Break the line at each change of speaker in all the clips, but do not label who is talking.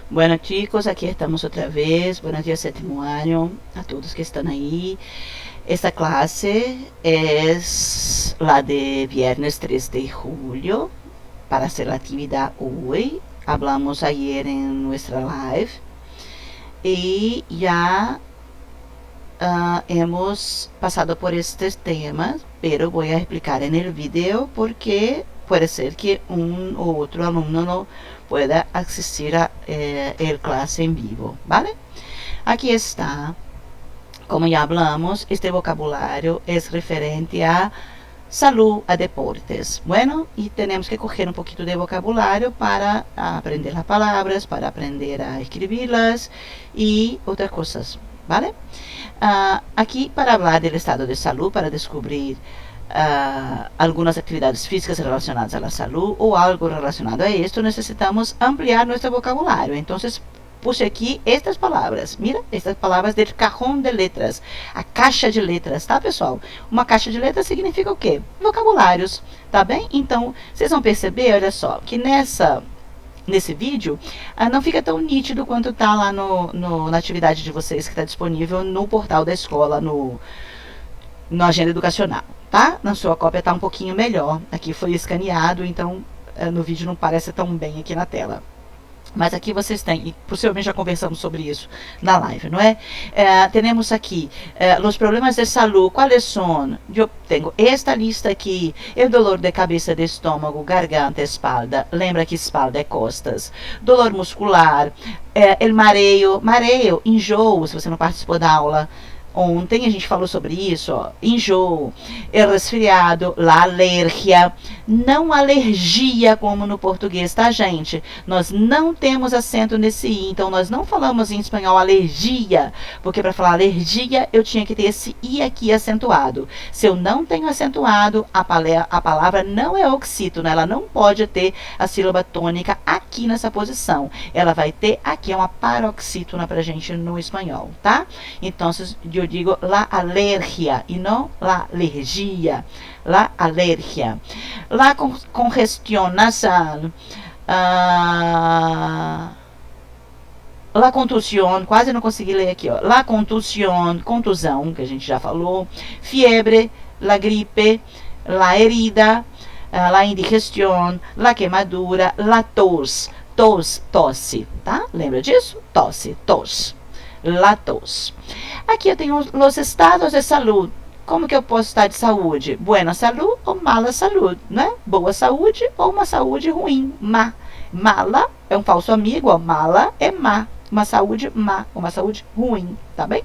Bueno chicos, aquí estamos otra vez. Buenos días séptimo año a todos que están ahí. Esta clase es la de viernes 3 de julio para hacer la actividad hoy. Hablamos ayer en nuestra live y ya hemos pasado por estos temas, pero voy a explicar en el video porque puede ser que un u otro alumno no pueda asistir a el clase en vivo, ¿vale? Aquí está, como ya hablamos, este vocabulario es referente a salud, a deportes. Bueno, y tenemos que coger un poquito de vocabulario para aprender las palabras, para aprender a escribirlas y otras cosas, ¿vale? Aqui, para falar do estado de saúde, para descobrir algumas atividades físicas relacionadas à saúde ou algo relacionado a isto, necessitamos ampliar nosso vocabulário. Então, puse aqui estas palavras. Mira, estas palavras del cajón de letras, a caixa de letras, tá, pessoal? Uma caixa de letras significa o quê? Vocabulários, tá bem? Então, vocês vão perceber, olha só, que nesse vídeo, não fica tão nítido quanto está lá na atividade de vocês, que está disponível no portal da escola, na agenda educacional, tá? Na sua cópia está um pouquinho melhor. Aqui foi escaneado, então no vídeo não parece tão bem aqui na tela. Mas aqui vocês têm, e possivelmente já conversamos sobre isso na live, não é? Temos aqui os problemas de saúde, quais são? Eu tenho esta lista aqui: o dolor de cabeça, de estômago, garganta, espalda. Lembra que espalda é costas. Dolor muscular, el mareo, enjoo, se você não participou da aula ontem, a gente falou sobre isso, ó, enjoo, resfriado, la alergia, não alergia como no português, tá, gente? Nós não temos acento nesse i, então nós não falamos em espanhol alergia, porque para falar alergia eu tinha que ter esse i aqui acentuado. Se eu não tenho acentuado, a palavra não é oxítona, ela não pode ter a sílaba tônica aqui nessa posição. Ela vai ter aqui uma paroxítona pra gente no espanhol, tá? Então, eu digo la alergia e não la alergia. La alergia. La congestión nasal. La contusão, quase não consegui ler aqui, ó. La contusão, contusão, que a gente já falou. Fiebre, la gripe, la herida, la indigestión, la quemadura, la tos. Tosse, tá? Lembra disso? Tos. La tos. Aqui eu tenho os estados de saúde. Como que eu posso estar de saúde? Buena saúde ou mala saúde, né? Boa saúde ou uma saúde ruim, má. Mala é um falso amigo, ó. Mala é má. Uma saúde má, uma saúde ruim, tá bem?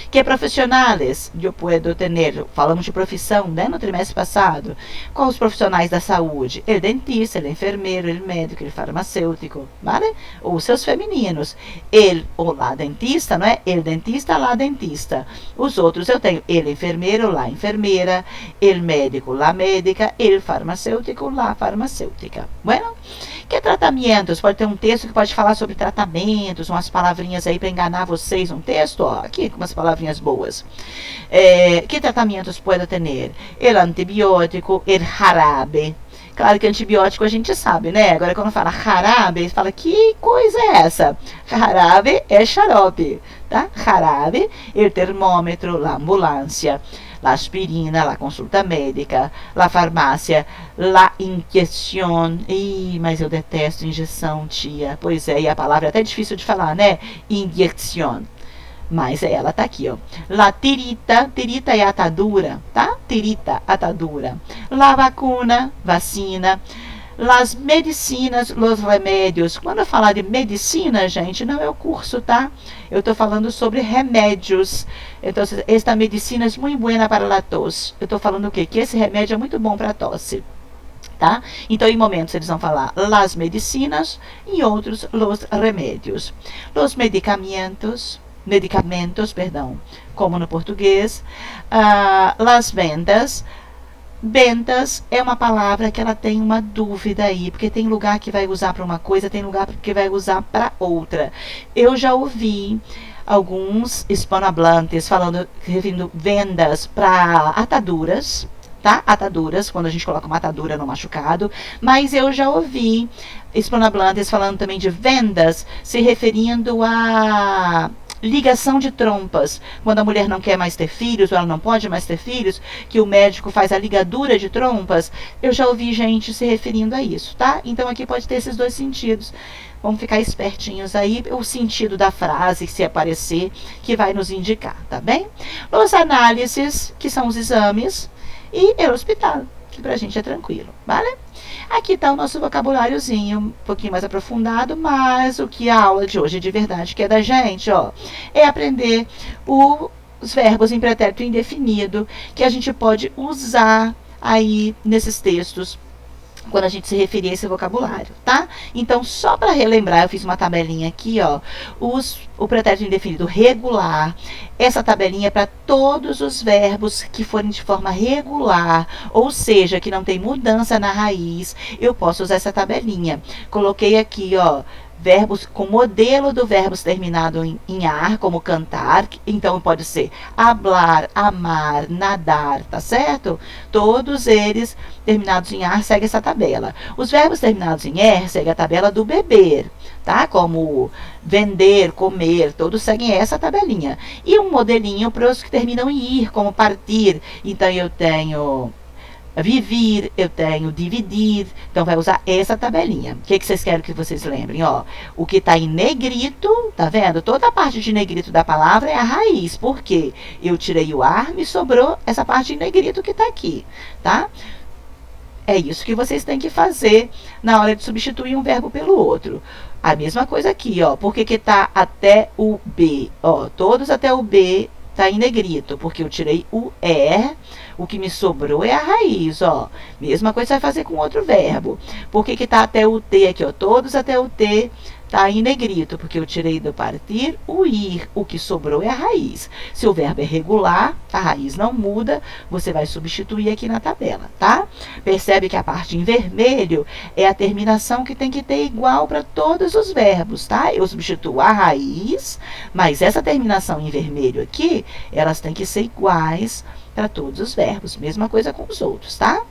Que profissionais eu puedo ter? Falamos de profissão, né, no trimestre passado. Quais os profissionais da saúde? O dentista, o enfermeiro, o médico, o farmacêutico, vale? Os seus femininos. Ele ou lá dentista, não é? El dentista, lá dentista. Os outros eu tenho ele enfermeiro, lá enfermeira, el médico, lá médica, el farmacêutico, lá farmacêutica. Bueno, que tratamentos? Pode ter um texto que pode falar sobre tratamentos, umas palavrinhas aí para enganar vocês, um texto, ó, aqui com umas palavrinhas boas. Que tratamentos pode ter? El antibiótico, el jarabe. Claro que antibiótico a gente sabe, né? Agora quando fala jarabe, fala, que coisa é essa? Jarabe é xarope, tá? Jarabe, el termômetro, la ambulância, la aspirina, la consulta médica, la farmácia, la injeção. Ih, mas eu detesto injeção, tia. Pois é, e a palavra é até difícil de falar, né? Injeção. Mas ela tá aqui, ó. La tirita é atadura, tá? Tirita, atadura. La vacuna, vacina. Las medicinas, los remédios. Quando eu falar de medicina, gente, não é o curso, tá? Eu tô falando sobre remédios. Então, esta medicina é muito boa para a tos. Eu tô falando o quê? Que esse remédio é muito bom para tosse. Tá? Então, em momentos eles vão falar las medicinas e outros los remédios. Los medicamentos, como no português. Las vendas. Vendas é uma palavra que ela tem uma dúvida aí, porque tem lugar que vai usar para uma coisa, tem lugar que vai usar para outra. Eu já ouvi alguns hispanohablantes referindo vendas para ataduras, tá? Ataduras, quando a gente coloca uma atadura no machucado. Mas eu já ouvi hispanohablantes falando também de vendas, se referindo a ligação de trompas, quando a mulher não quer mais ter filhos, ou ela não pode mais ter filhos, que o médico faz a ligadura de trompas. Eu já ouvi gente se referindo a isso, tá? Então aqui pode ter esses dois sentidos. Vamos ficar espertinhos aí, o sentido da frase, se aparecer, que vai nos indicar, tá bem? Os análises, que são os exames, e o hospital, que pra gente é tranquilo, vale? Aqui está o nosso vocabuláriozinho, um pouquinho mais aprofundado, mas o que a aula de hoje de verdade quer da gente, ó, é aprender os verbos em pretérito indefinido, que a gente pode usar aí nesses textos, quando a gente se referir a esse vocabulário, tá? Então, só para relembrar, eu fiz uma tabelinha aqui, ó, o pretérito indefinido regular, essa tabelinha é para todos os verbos que forem de forma regular, ou seja, que não tem mudança na raiz, eu posso usar essa tabelinha. Coloquei aqui, ó, verbos com modelo do verbos terminado em ar, como cantar, então pode ser hablar, amar, nadar, tá certo? Todos eles terminados em ar seguem essa tabela. Os verbos terminados em er seguem a tabela do beber, tá? Como vender, comer, todos seguem essa tabelinha. E um modelinho para os que terminam em ir, como partir, então eu tenho viver, eu tenho dividir, então vai usar essa tabelinha. O que vocês querem que vocês lembrem? Ó, o que está em negrito, tá vendo? Toda a parte de negrito da palavra é a raiz, porque eu tirei o ar, me sobrou essa parte em negrito que está aqui, tá? É isso que vocês têm que fazer na hora de substituir um verbo pelo outro. A mesma coisa aqui, ó, porque que está até o B, ó, todos até o B tá em negrito, porque eu tirei o er, o que me sobrou é a raiz, ó. Mesma coisa vai fazer com outro verbo. Por que que tá até o T aqui, ó? Todos até o T tá em negrito, porque eu tirei do partir o ir, o que sobrou é a raiz. Se o verbo é regular, a raiz não muda, você vai substituir aqui na tabela, tá? Percebe que a parte em vermelho é a terminação que tem que ter igual para todos os verbos, tá? Eu substituo a raiz, mas essa terminação em vermelho aqui, elas têm que ser iguais para todos os verbos. Mesma coisa com os outros, tá?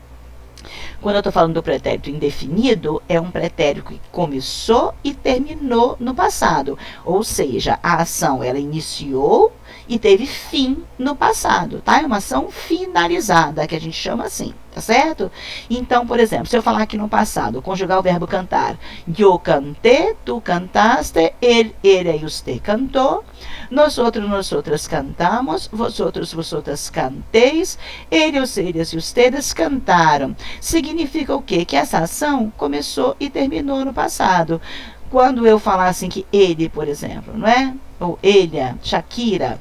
Quando eu estou falando do pretérito indefinido, é um pretérito que começou e terminou no passado. Ou seja, a ação ela iniciou e teve fim no passado, tá? É uma ação finalizada, que a gente chama assim, tá certo? Então, por exemplo, se eu falar aqui no passado, conjugar o verbo cantar, yo canté, tu cantaste, ele e usted cantou, nosotras cantamos, vosotras cantéis, eles e ustedes cantaram. Significa o quê? Que essa ação começou e terminou no passado. Quando eu falar assim que ele, por exemplo, não é? Ou ella, Shakira,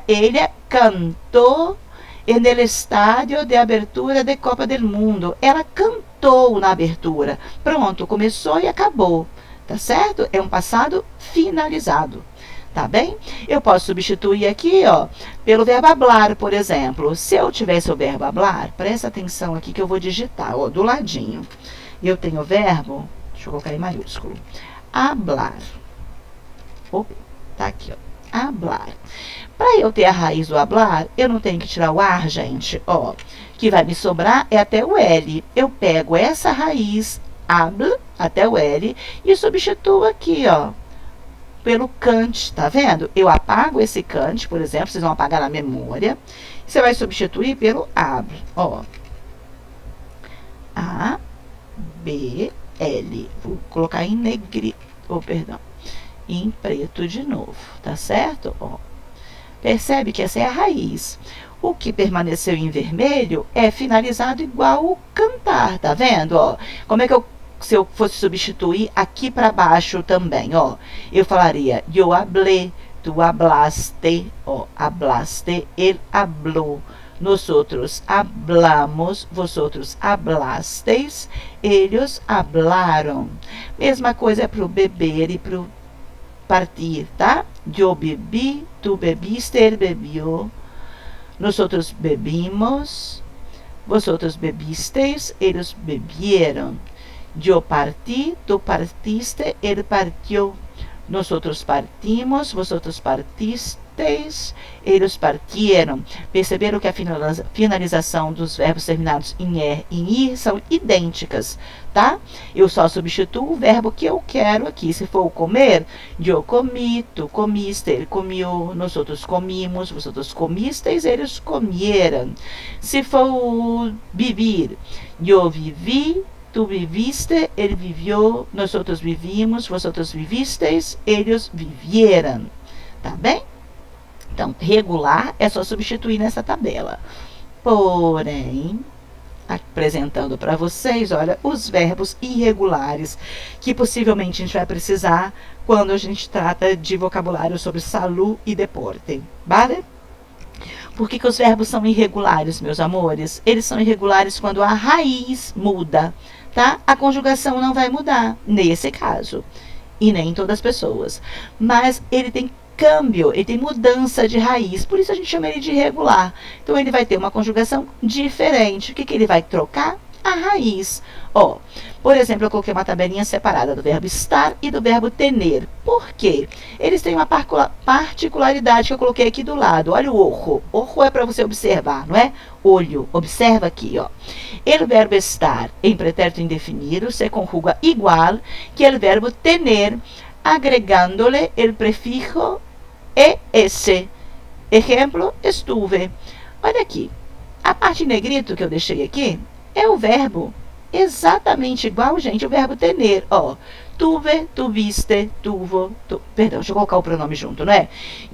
ella cantou no estádio de abertura de Copa do Mundo. Ela cantou na abertura. Pronto, começou e acabou. Tá certo? É um passado finalizado. Tá bem? Eu posso substituir aqui, ó, pelo verbo hablar, por exemplo. Se eu tivesse o verbo hablar, presta atenção aqui que eu vou digitar, ó, do ladinho. Eu tenho o verbo, deixa eu colocar em maiúsculo, hablar. Opa, tá aqui, ó, hablar. Para eu ter a raiz do hablar, eu não tenho que tirar o ar, gente, ó. O que vai me sobrar é até o L. Eu pego essa raiz, habla, até o L, e substituo aqui, ó, pelo cante, tá vendo? Eu apago esse cante, por exemplo, vocês vão apagar na memória. Você vai substituir pelo abre, ó. A, B, L. Vou colocar em negrito, perdão, em preto de novo, tá certo? Ó. Percebe que essa é a raiz. O que permaneceu em vermelho é finalizado igual o cantar, tá vendo? Ó, como é que se eu fosse substituir aqui para baixo também, ó, eu falaria yo hablé, tu hablaste, ó, hablaste, ele habló, nosotros hablamos, vosotros hablasteis, eles hablaram. Mesma coisa para o beber e para o partir, tá? Yo bebi, tu bebiste, ele bebió, nosotros bebimos, vosotros bebisteis, eles bebieron. Yo partí, tu partiste, él partió. Nosotros partimos, vosotros partes, eles partiram. Perceberam que a finalização dos verbos terminados em er e em ir são idênticas, tá? Eu só substituo o verbo que eu quero aqui. Se for o comer, eu comi, tu comiste, ele comiu, nós outros comimos, vós outros comisteis, eles comieram. Se for o vivir, eu vivi, tu viviste, ele viveu, nós outros vivimos, vós outros vivisteis, eles vivieram. Tá bem? Então, regular é só substituir nessa tabela. Porém, apresentando para vocês, olha, os verbos irregulares que possivelmente a gente vai precisar quando a gente trata de vocabulário sobre saúde e deporte. Vale? Por que os verbos são irregulares, meus amores? Eles são irregulares quando a raiz muda, tá? A conjugação não vai mudar, nesse caso, e nem em todas as pessoas. Mas ele tem câmbio, ele tem mudança de raiz, por isso a gente chama ele de irregular. Então, ele vai ter uma conjugação diferente. O que ele vai trocar? A raiz. Ó, por exemplo, eu coloquei uma tabelinha separada do verbo estar e do verbo tener. Por quê? Eles têm uma particularidade que eu coloquei aqui do lado. Olha o ojo. Ojo é para você observar, não é? Olho. Observa aqui, ó. O verbo estar em pretérito indefinido se conjuga igual que o verbo tener, agregándole el prefijo es. Exemplo, estuve. Olha aqui. A parte em negrito que eu deixei aqui é o verbo exatamente igual, gente, o verbo tener. Ó, tuve, tuviste, tuvo, perdão, deixa eu colocar o pronome junto, não é?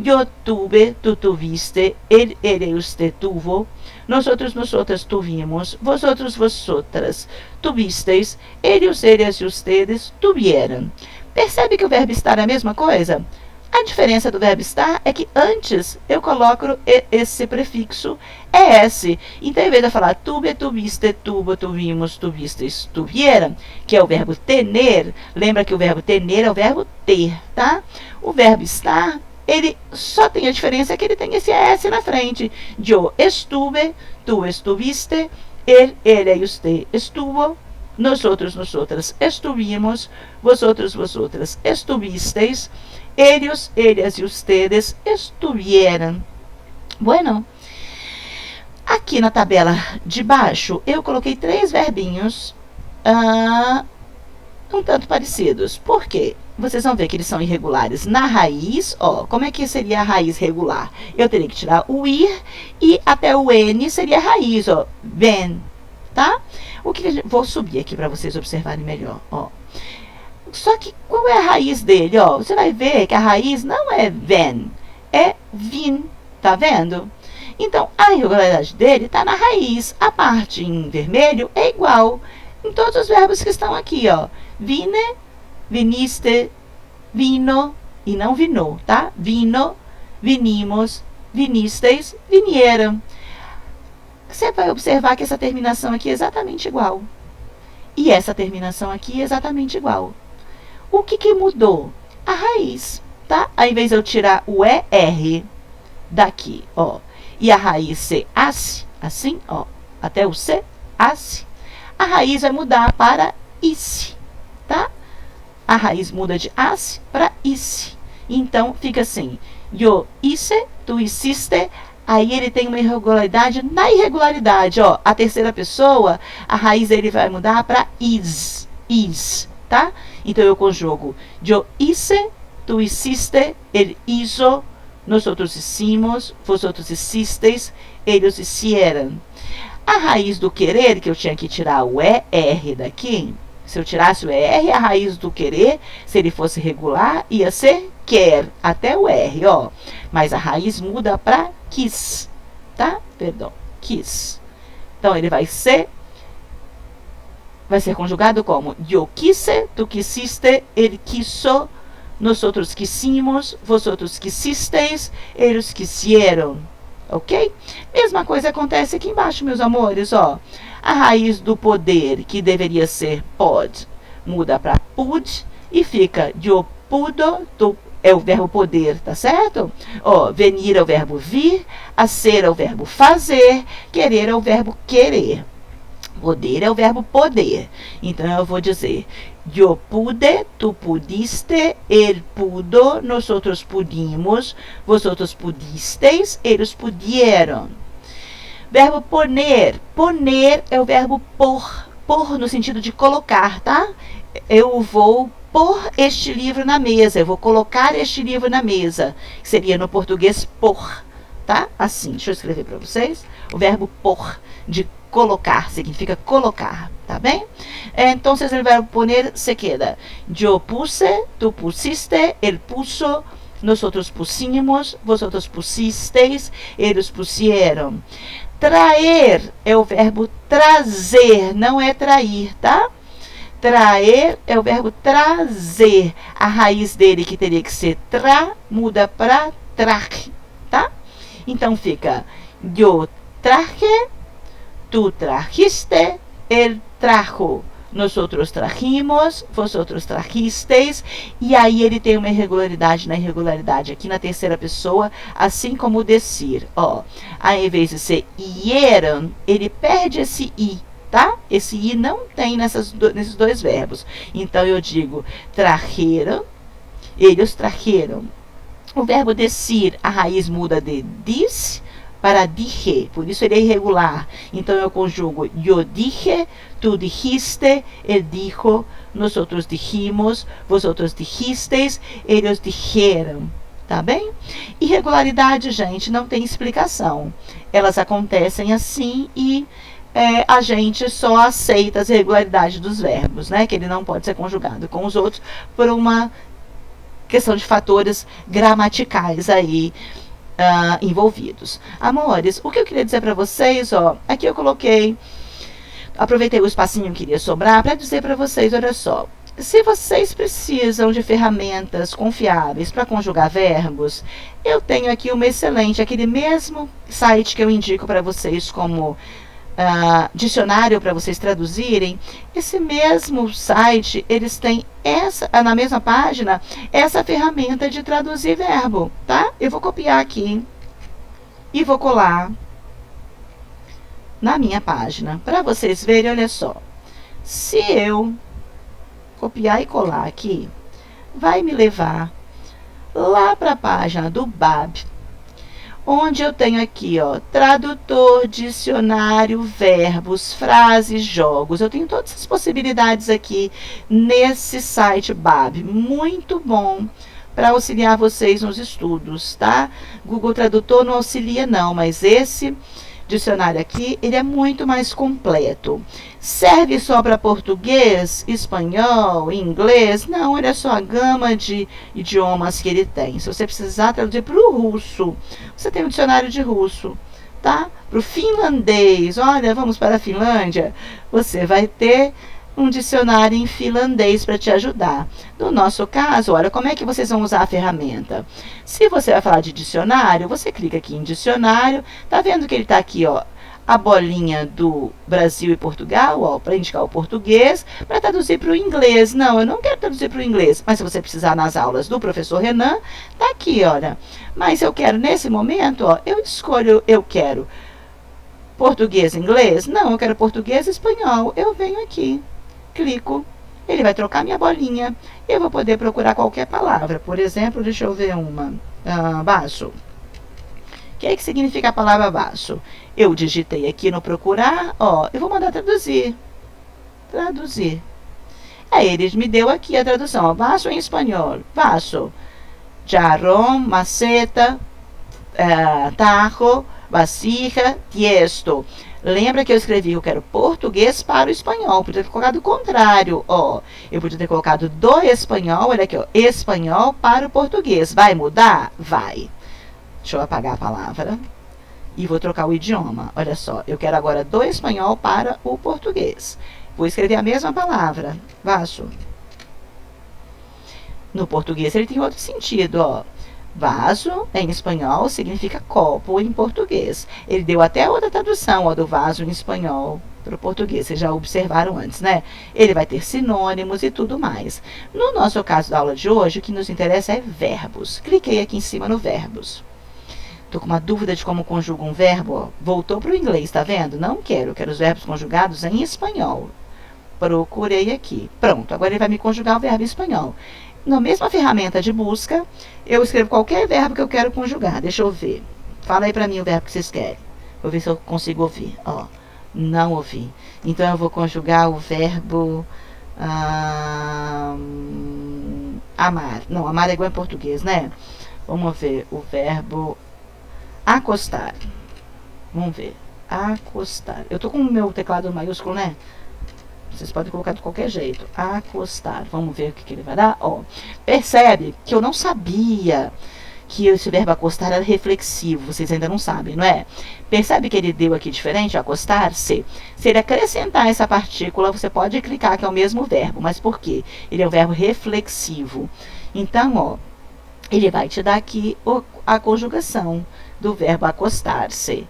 Eu tuve, tu tuviste, ele, usted tuvo, nosotros, nosotras tuvimos, vosotros, vosotras tuvisteis, eles, eles e ustedes tuvieram. Percebe que o verbo estar é a mesma coisa? A diferença do verbo estar é que antes eu coloco esse prefixo es. Então, em vez de eu falar tuve, tuviste, tuvo, tuvimos, tuvistes, tuvieram, que é o verbo tener, lembra que o verbo tener é o verbo ter, tá? O verbo estar, ele só tem a diferença que ele tem esse es na frente. Eu estuve, tu estuviste, ele e usted estuvo, nosotros, nosotras estuvimos, vosotros, vosotras estuvisteis, ellos, ellas e ustedes estuvieram. Bueno, aqui na tabela de baixo, eu coloquei 3 verbinhos um tanto parecidos. Por quê? Vocês vão ver que eles são irregulares na raiz. Ó, como é que seria a raiz regular? Eu teria que tirar o ir e até o N seria a raiz, ó. Ven, tá? O que vou subir aqui para vocês observarem melhor, ó. Só que qual é a raiz dele? Ó, você vai ver que a raiz não é ven, é vin, tá vendo? Então, a irregularidade dele está na raiz. A parte em vermelho é igual em todos os verbos que estão aqui, ó. Vine, viniste, vino, e não vinou, tá? Vino, vinimos, vinisteis, vinieram. Você vai observar que essa terminação aqui é exatamente igual. E essa terminação aqui é exatamente igual. O que mudou? A raiz, tá? Ao invés de eu tirar o ER daqui, ó, e a raiz ser as, assim, ó, até o C, as, a raiz vai mudar para is, tá? A raiz muda de as para is. Então, fica assim, eu hice, tu hiciste, aí ele tem uma irregularidade na irregularidade, ó, a terceira pessoa, a raiz dele vai mudar para is, tá? Então, eu conjugo, eu hice, tu hiciste, ele hizo, nós outros hicimos, vosotros hicisteis, eles hicieram. A raiz do querer, que eu tinha que tirar o ER daqui, se eu tirasse o ER, a raiz do querer, se ele fosse regular, ia ser quer, até o R, ó. Mas a raiz muda para quis, tá? Perdão, quis. Então, ele vai ser conjugado como eu quise, tu quisiste, ele quiso, nós outros quisimos, vosotros quisisteis, eles quisieram. Ok? Mesma coisa acontece aqui embaixo, meus amores, ó. A raiz do poder, que deveria ser pod, muda para pud e fica eu pudo, tu é o verbo poder, tá certo? Ó, venir é o verbo vir, a ser é o verbo fazer, querer é o verbo querer. Poder é o verbo poder. Então, eu vou dizer, Yo pude, tú pudiste, él pudo, nosotros pudimos, vosotros pudisteis, eles pudieron. Verbo poner. Poner é o verbo pôr. Pôr no sentido de colocar, tá? Eu vou pôr este livro na mesa. Eu vou colocar este livro na mesa. Seria no português pôr, tá? Assim, deixa eu escrever para vocês. O verbo pôr, de colocar, significa colocar, tá bem? Entonces el verbo poner se queda. Yo puse, tú pusiste, él puso, nosotros pusimos, vosotros pusisteis, eles pusieron. Traer é o verbo trazer, não é trair, tá? Traer é o verbo trazer. A raiz dele, que teria que ser tra, muda para traje, tá? Então fica: yo traje, tú trajiste, él trajo, nosotros trajimos, vosotros trajisteis. E aí ele tem uma irregularidade na irregularidade aqui na terceira pessoa, assim como o decir. Ó, ao invés de ser ieron, ele perde esse i, tá? Esse i não tem nesses dois verbos. Então eu digo trajeron, eles trajeron. O verbo decir, a raiz muda de dis para dije, por isso ele é irregular. Então eu conjugo: yo dije, tú dijiste, él dijo, nosotros dijimos, vosotros dijisteis, eles dijeron. Tá bem? Irregularidade, gente, não tem explicação. Elas acontecem assim e a gente só aceita as irregularidades dos verbos, né? Que ele não pode ser conjugado com os outros por uma questão de fatores gramaticais aí envolvidos. Amores, o que eu queria dizer para vocês, ó, aqui eu coloquei, aproveitei o espacinho que iria sobrar para dizer para vocês, olha só, se vocês precisam de ferramentas confiáveis para conjugar verbos, eu tenho aqui uma excelente, aquele mesmo site que eu indico para vocês como dicionário para vocês traduzirem. Esse mesmo site, eles têm na mesma página, essa ferramenta de traduzir verbo, tá? Eu vou copiar aqui e vou colar na minha página, para vocês verem, olha só. Se eu copiar e colar aqui, vai me levar lá para a página do BAB, onde eu tenho aqui, ó, tradutor, dicionário, verbos, frases, jogos. Eu tenho todas as possibilidades aqui nesse site BAB. Muito bom para auxiliar vocês nos estudos, tá? Google Tradutor não auxilia não, mas esse dicionário aqui, ele é muito mais completo. Serve só para português, espanhol, inglês? Não, ele é só a gama de idiomas que ele tem. Se você precisar traduzir para o russo, você tem um dicionário de russo, tá? Para o finlandês, olha, vamos para a Finlândia, você vai ter um dicionário em finlandês para te ajudar. No nosso caso, olha, como é que vocês vão usar a ferramenta? Se você vai falar de dicionário, você clica aqui em dicionário, tá vendo que ele tá aqui, ó, a bolinha do Brasil e Portugal, ó, para indicar o português, para traduzir para o inglês. Não, eu não quero traduzir para o inglês, mas se você precisar nas aulas do professor Renan, tá aqui, olha. Mas eu quero, nesse momento, ó, eu escolho, eu quero português, inglês? Não, eu quero português e espanhol. Eu venho aqui, clico, ele vai trocar minha bolinha. Eu vou poder procurar qualquer palavra. Por exemplo, deixa eu ver uma. Baixo. O que é que significa a palavra baixo? Eu digitei aqui no procurar, ó, eu vou mandar traduzir. Traduzir. Aí ele me deu aqui a tradução, ó, baixo em espanhol. Baixo. Jarrón, maceta, tajo, vasija, tiesto. Lembra que eu escrevi, eu quero português para o espanhol. Podia ter colocado o contrário, ó. Eu podia ter colocado do espanhol, olha aqui, ó, espanhol para o português. Vai mudar? Vai. Deixa eu apagar a palavra e vou trocar o idioma. Olha só, eu quero agora do espanhol para o português. Vou escrever a mesma palavra, vaso. No português ele tem outro sentido, ó. Vaso, em espanhol, significa copo em português. Ele deu até outra tradução, ó, do vaso em espanhol para o português. Vocês já observaram antes, né? Ele vai ter sinônimos e tudo mais. No nosso caso da aula de hoje, o que nos interessa é verbos. Cliquei aqui em cima no verbos. Estou com uma dúvida de como conjuga um verbo, ó. Voltou para o inglês, tá vendo? Não quero, quero os verbos conjugados em espanhol. procurei aqui. Pronto, agora ele vai me conjugar o verbo em espanhol. Na mesma ferramenta de busca, eu escrevo qualquer verbo que eu quero conjugar. Deixa eu ver. Fala aí pra mim o verbo que vocês querem. Vou ver se eu consigo ouvir. Ó, não ouvi. Então, eu vou conjugar o verbo amar. Não, amar é igual em português, né? Vamos ver o verbo acostar. Vamos ver. Acostar. Eu tô com o meu teclado maiúsculo, né? Vocês podem colocar de qualquer jeito. Acostar. Vamos ver o que ele vai dar. Ó, percebe que eu não sabia que esse verbo acostar era reflexivo. Vocês ainda não sabem, não é? Percebe que ele deu aqui diferente, acostar-se? Se ele acrescentar essa partícula, você pode clicar que é o mesmo verbo. Mas por quê? Ele é um verbo reflexivo. Então, ó, ele vai te dar aqui a conjugação do verbo acostar-se,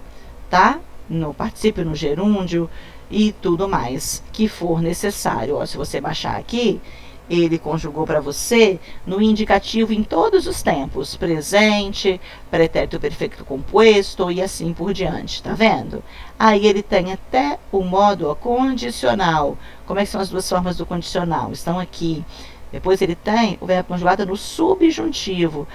tá? No particípio, no gerúndio e tudo mais que for necessário. Ó, se você baixar aqui, ele conjugou para você no indicativo em todos os tempos, presente, pretérito perfeito composto e assim por diante, tá vendo? Aí ele tem até o modo condicional. Como é que são as duas formas do condicional? Estão aqui. Depois ele tem o verbo conjugado no subjuntivo.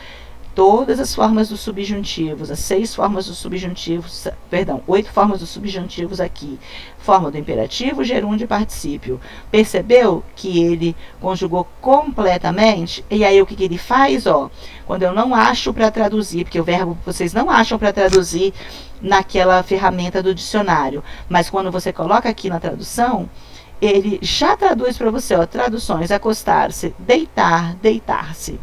Todas as formas dos subjuntivos, as 6 formas dos subjuntivos, perdão, 8 formas dos subjuntivos aqui. Forma do imperativo, gerúndio e particípio. Percebeu que ele conjugou completamente? E aí o que ele faz? Ó, quando eu não acho para traduzir, porque o verbo vocês não acham para traduzir naquela ferramenta do dicionário, mas quando você coloca aqui na tradução, ele já traduz para você, ó, traduções, acostar-se, deitar, deitar-se.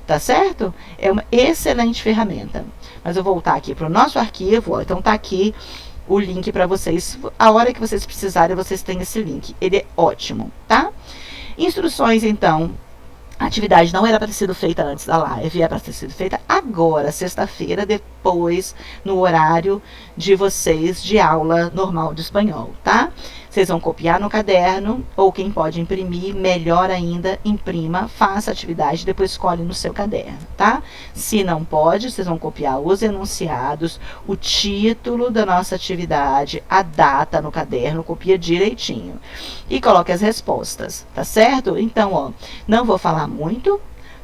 Tá certo? É uma excelente ferramenta. Mas eu vou voltar aqui para o nosso arquivo. Ó, então tá aqui o link para vocês. A hora que vocês precisarem, vocês têm esse link. Ele é ótimo, tá? Instruções, então. A atividade não era para ter sido feita antes da live, era para ter sido feita agora, sexta-feira, depois, no horário de vocês de aula normal de espanhol, tá? Vocês vão copiar no caderno, ou quem pode imprimir, melhor ainda, imprima, faça a atividade, depois escolhe no seu caderno, tá? Se não pode, vocês vão copiar os enunciados, o título da nossa atividade, a data no caderno, copia direitinho. E coloque as respostas, tá certo? Então, ó, não vou falar muito,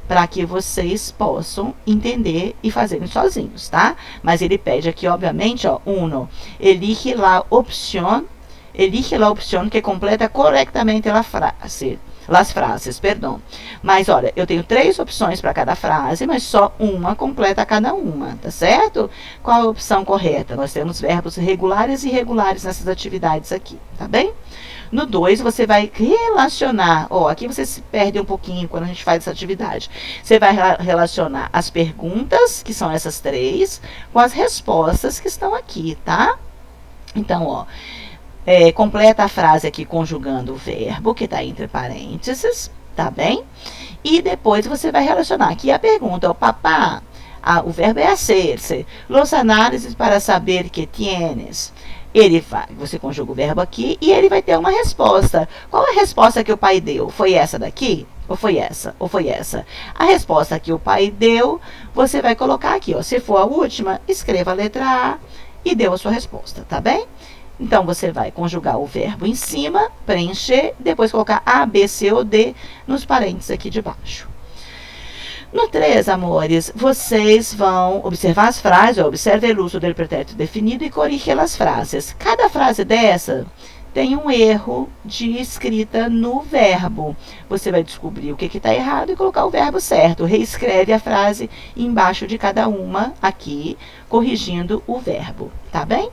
para que vocês possam entender e fazerem sozinhos, tá? Mas ele pede aqui, obviamente, ó, elige la opción que completa corretamente las frases, perdão. Mas, olha, eu tenho 3 opções para cada frase, mas só uma completa cada uma, tá certo? Qual a opção correta? Nós temos verbos regulares e irregulares nessas atividades aqui, tá bem? No 2, você vai relacionar, ó, aqui você se perde um pouquinho quando a gente faz essa atividade. Você vai relacionar as perguntas, que são essas 3, com as respostas que estão aqui, tá? Então, ó, completa a frase aqui conjugando o verbo, que está entre parênteses, tá bem? E depois você vai relacionar aqui a pergunta, ó, papá, o verbo é hacerse, los análises para saber que tienes. Você conjuga o verbo aqui e ele vai ter uma resposta. Qual a resposta que o pai deu? Foi essa daqui? Ou foi essa? Ou foi essa? A resposta que o pai deu, você vai colocar aqui, ó. Se for a última, escreva a letra A e deu a sua resposta, tá bem? Então, você vai conjugar o verbo em cima, preencher, depois colocar A, B, C ou D nos parênteses aqui de baixo. No 3, amores, vocês vão observar as frases, observe o uso do pretérito definido e corrija as frases. Cada frase dessa tem um erro de escrita no verbo. Você vai descobrir o que está errado e colocar o verbo certo. Reescreve a frase embaixo de cada uma aqui, corrigindo o verbo, tá bem?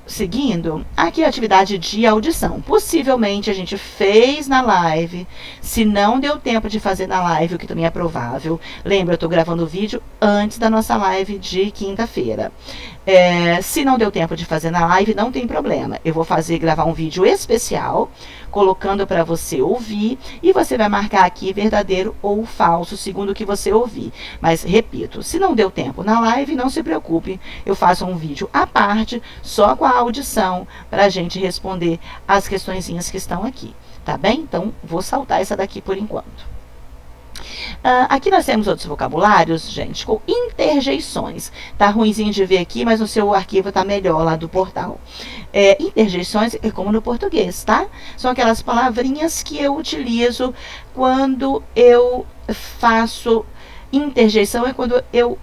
Seguindo, aqui a atividade de audição. Possivelmente a gente fez na live. Se não deu tempo de fazer na live, o que também é provável. Lembra, eu estou gravando o vídeo antes da nossa live de quinta-feira. Se não deu tempo de fazer na live, não tem problema. Eu vou gravar um vídeo especial, colocando para você ouvir, e você vai marcar aqui verdadeiro ou falso, segundo o que você ouvir. Mas, repito, se não deu tempo na live, não se preocupe, eu faço um vídeo à parte, só com a audição, para a gente responder as questõezinhas que estão aqui, tá bem? Então, vou saltar essa daqui por enquanto. Aqui nós temos outros vocabulários, gente, com interjeições. Tá ruimzinho de ver aqui, mas no seu arquivo tá melhor lá do portal. Interjeições é como no português, tá? São aquelas palavrinhas que eu utilizo quando eu faço interjeição, é quando eu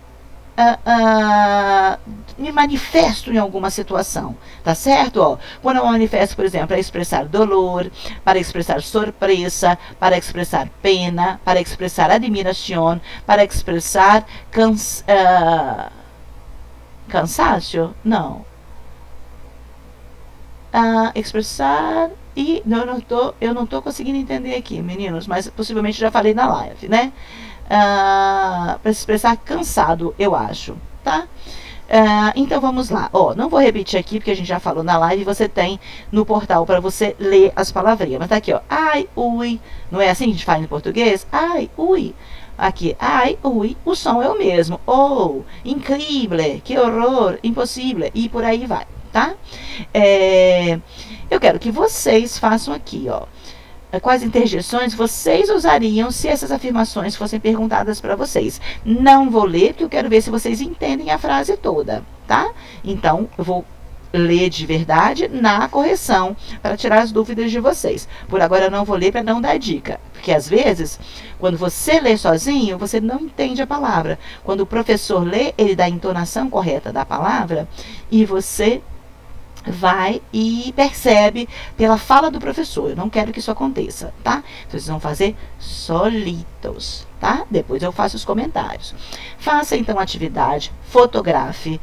me manifesto em alguma situação, tá certo? Ó, quando eu me manifesto, por exemplo, para expressar dolor, para expressar surpresa, para expressar pena, para expressar admiração, para expressar cansaço? Não. Expressar e eu não tô conseguindo entender aqui, meninos, mas possivelmente já falei na live, né? Para se expressar cansado, eu acho, tá? Então vamos lá. Não vou repetir aqui porque a gente já falou na live. Você tem no portal para você ler as palavrinhas. Mas tá aqui, ó. Ai, ui. Não é assim que a gente fala em português? Ai, ui. Aqui, ai, ui. O som é o mesmo. Oh, incrível, que horror, impossível. E por aí vai, tá? Eu quero que vocês façam aqui, ó. Quais interjeições vocês usariam se essas afirmações fossem perguntadas para vocês? Não vou ler, porque eu quero ver se vocês entendem a frase toda, tá? Então, eu vou ler de verdade na correção, para tirar as dúvidas de vocês. Por agora, eu não vou ler para não dar dica, porque às vezes, quando você lê sozinho, você não entende a palavra. Quando o professor lê, ele dá a entonação correta da palavra, e você vai e percebe pela fala do professor. Eu não quero que isso aconteça, tá? Então, vocês vão fazer solitos, tá? Depois eu faço os comentários. Faça, então, a atividade, fotografe,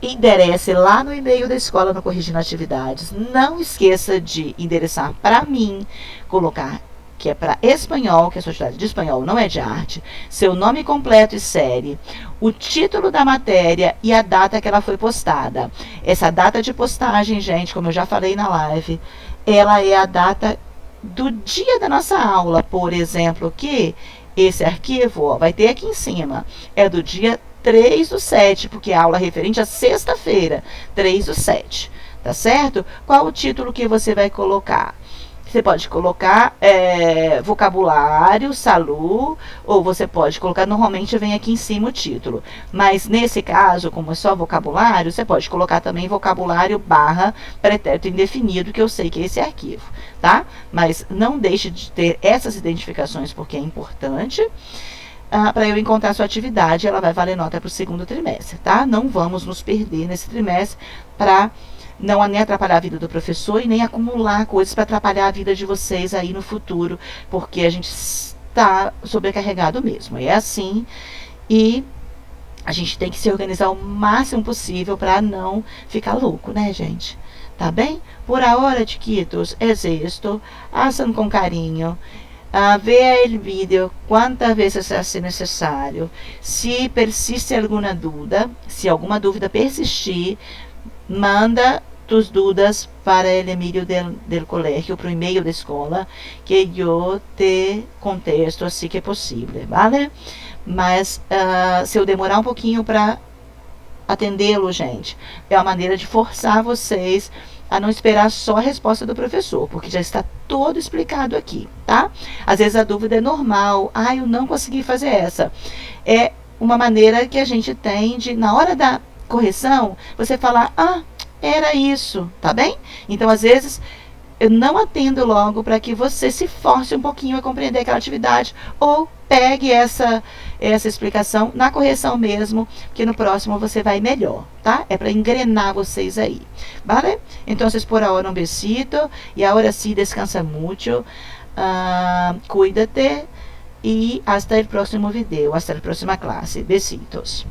enderece lá no e-mail da escola no Corrigindo Atividades. Não esqueça de endereçar para mim, colocar que é para espanhol, que a sua atividade de espanhol não é de arte, seu nome completo e série, o título da matéria e a data que ela foi postada. Essa data de postagem, gente, como eu já falei na live, ela é a data do dia da nossa aula. Por exemplo, que esse arquivo, ó, vai ter aqui em cima, é do dia 3/7, porque é a aula referente à sexta-feira, 3/7, tá certo? Qual o título que você vai colocar? Você pode colocar vocabulário, salu, ou você pode colocar, normalmente vem aqui em cima o título. Mas nesse caso, como é só vocabulário, você pode colocar também vocabulário / pretérito indefinido, que eu sei que é esse arquivo, tá? Mas não deixe de ter essas identificações, porque é importante. Para eu encontrar a sua atividade, ela vai valer nota para o segundo trimestre, tá? Não vamos nos perder nesse trimestre para não nem atrapalhar a vida do professor e nem acumular coisas para atrapalhar a vida de vocês aí no futuro, porque a gente está sobrecarregado mesmo. É assim, e a gente tem que se organizar o máximo possível para não ficar louco, né, gente? Tá bem? Por ahora, chiquitos, es esto. Hacen com carinho. Vea el vídeo quantas vezes seja necessário. Se persiste alguma dúvida, se alguma dúvida persistir, manda tus dúvidas para o Emílio del colegio, para o e-mail da escola, que eu te contesto assim que é possível, vale? Mas se eu demorar um pouquinho para atendê-lo, gente, é uma maneira de forçar vocês a não esperar só a resposta do professor, porque já está todo explicado aqui, tá? Às vezes a dúvida é normal, eu não consegui fazer essa. É uma maneira que a gente tem de, na hora da correção, você falar, era isso, tá bem? Então, às vezes, eu não atendo logo para que você se force um pouquinho a compreender aquela atividade, ou pegue essa explicação na correção mesmo, que no próximo você vai melhor, tá? É para engrenar vocês aí, vale? Então, por ahora, um besito, e agora sí, descansa mucho, cuídate, e hasta el próximo video, hasta la próxima clase. Besitos.